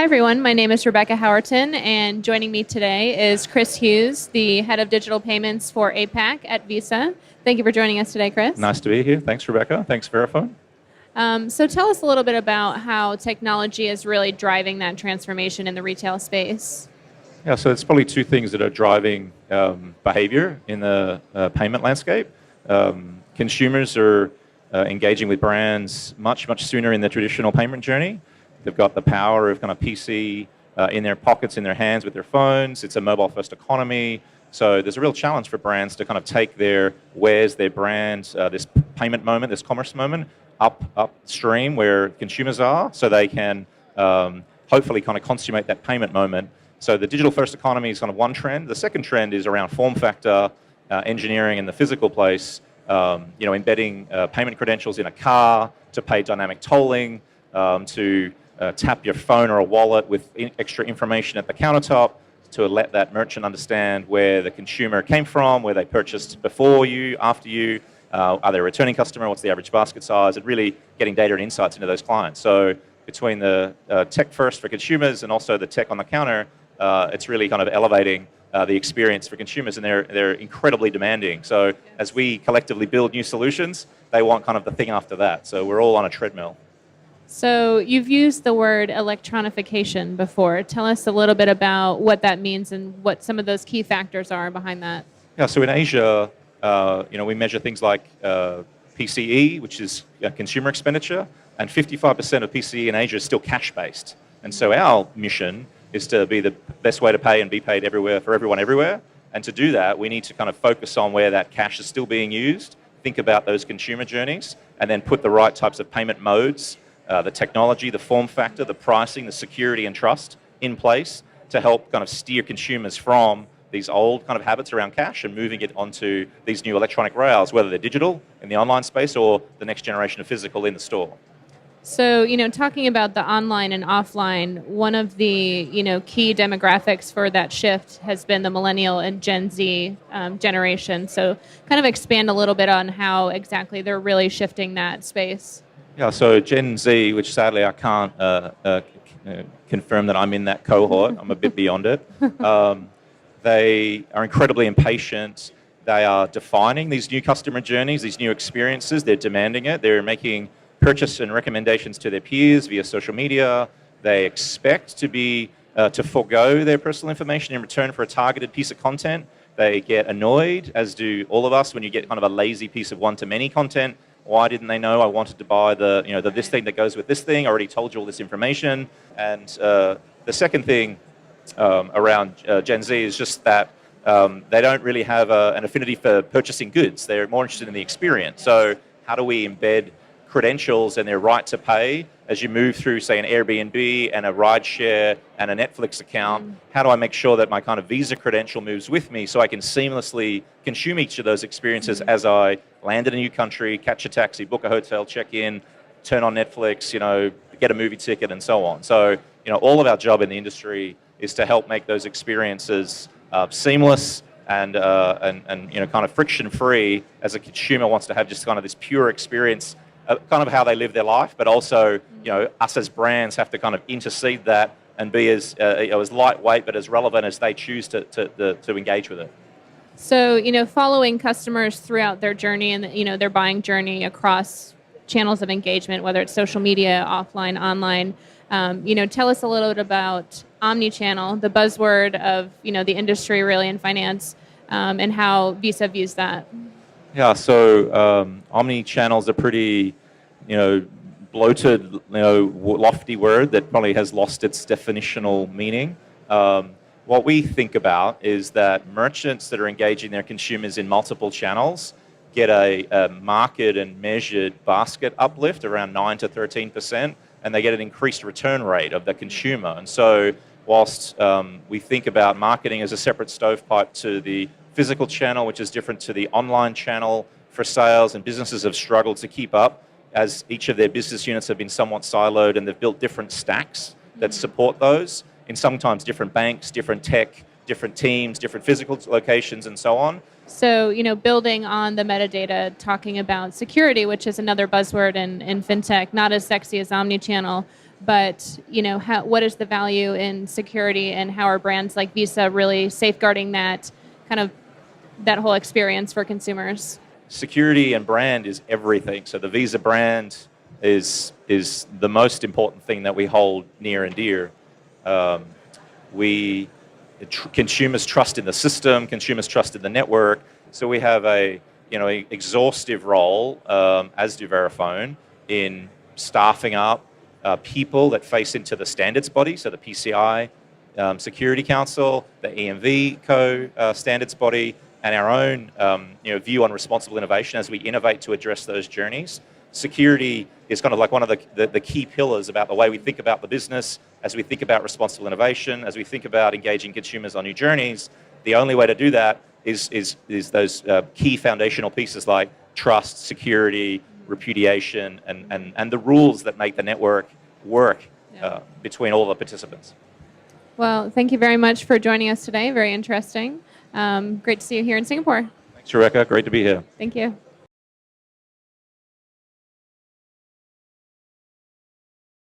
Hi, everyone. My name is Rebecca Howerton, and joining me today is Chris Hughes, the head of digital payments for APAC at Visa. Thank you for joining us today, Chris. Nice to be here. Thanks, Rebecca. Thanks, Verifone. So tell us a little bit about how technology is really driving that transformation in the retail space. Yeah, so it's probably two things that are driving behavior in the payment landscape. Consumers are engaging with brands much sooner in the traditional payment journey. They've got the power of kind of PC in their pockets, in their hands with their phones. It's a mobile-first economy. So there's a real challenge for brands to kind of take their wares, their brands, this payment moment, this commerce moment, upstream where consumers are, so they can hopefully kind of consummate that payment moment. So the digital-first economy is kind of one trend. The second trend is around form factor, engineering in the physical place, embedding payment credentials in a car to pay dynamic tolling, to tap your phone or a wallet with extra information at the countertop to let that merchant understand where the consumer came from, where they purchased before you, after you, are they a returning customer, what's the average basket size, and really getting data and insights into those clients. So between the tech first for consumers and also the tech on the counter, it's really kind of elevating the experience for consumers, and they're incredibly demanding. So as we collectively build new solutions, they want kind of the thing after that. So we're all on a treadmill. So you've used the word electronification before. Tell us a little bit about what that means and what some of those key factors are behind that. Yeah, so in Asia, we measure things like PCE, which is consumer expenditure, and 55% of PCE in Asia is still cash-based. And so our mission is to be the best way to pay and be paid everywhere for everyone everywhere. And to do that, we need to kind of focus on where that cash is still being used, think about those consumer journeys, and then put the right types of payment modes, the technology, the form factor, the pricing, the security and trust in place to help kind of steer consumers from these old kind of habits around cash and moving it onto these new electronic rails, whether they're digital in the online space or the next generation of physical in the store. So, talking about the online and offline, one of the, key demographics for that shift has been the millennial and Gen Z generation. So kind of expand a little bit on how exactly they're really shifting that space. Yeah, so Gen Z, which sadly I can't confirm that I'm in that cohort, I'm a bit beyond it. They are incredibly impatient. They are defining these new customer journeys, these new experiences. They're demanding it. They're making purchase and recommendations to their peers via social media. They expect to forego their personal information in return for a targeted piece of content. They get annoyed, as do all of us, when you get kind of a lazy piece of one-to-many content. Why didn't they know I wanted to buy this thing that goes with this thing? I already told you all this information. And the second thing around Gen Z is just that they don't really have an affinity for purchasing goods. They're more interested in the experience. So how do we embed credentials and their right to pay as you move through, say, an Airbnb and a rideshare and a Netflix account? How do I make sure that my kind of Visa credential moves with me so I can seamlessly consume each of those experiences as I land in a new country, catch a taxi, book a hotel, check in, turn on Netflix, get a movie ticket, and so on. So, all of our job in the industry is to help make those experiences seamless and kind of friction-free as a consumer wants to have just kind of this pure experience, kind of how they live their life, but also, us as brands have to kind of intercede that and be as lightweight but as relevant as they choose to engage with it. So, following customers throughout their journey and, their buying journey across channels of engagement, whether it's social media, offline, online, tell us a little bit about Omnichannel, the buzzword of, the industry really in finance, and how Visa views that. Yeah, so Omnichannel is a pretty, bloated, lofty word that probably has lost its definitional meaning. What we think about is that merchants that are engaging their consumers in multiple channels get a market and measured basket uplift around 9 to 13%, and they get an increased return rate of the consumer. And so whilst we think about marketing as a separate stovepipe to the physical channel, which is different to the online channel for sales, and businesses have struggled to keep up as each of their business units have been somewhat siloed, and they've built different stacks that support those in sometimes different banks, different tech, different teams, different physical locations, and so on. So, building on the metadata, talking about security, which is another buzzword in fintech, not as sexy as omnichannel, but what is the value in security, and how are brands like Visa really safeguarding that whole experience for consumers? Security and brand is everything. So the Visa brand is the most important thing that we hold near and dear. Consumers trust in the system, consumers trust in the network. So we have a exhaustive role, as do Verifone, in staffing up people that face into the standards body, so the PCI Security Council, the EMV standards body, and our own view on responsible innovation as we innovate to address those journeys. Security is kind of like one of the key pillars about the way we think about the business, as we think about responsible innovation, as we think about engaging consumers on new journeys. The only way to do that is those key foundational pieces like trust, security, repudiation, and the rules that make the network work between all the participants. Well, thank you very much for joining us today. Very interesting. Great to see you here in Singapore. Thanks, Rebecca. Great to be here. Thank you.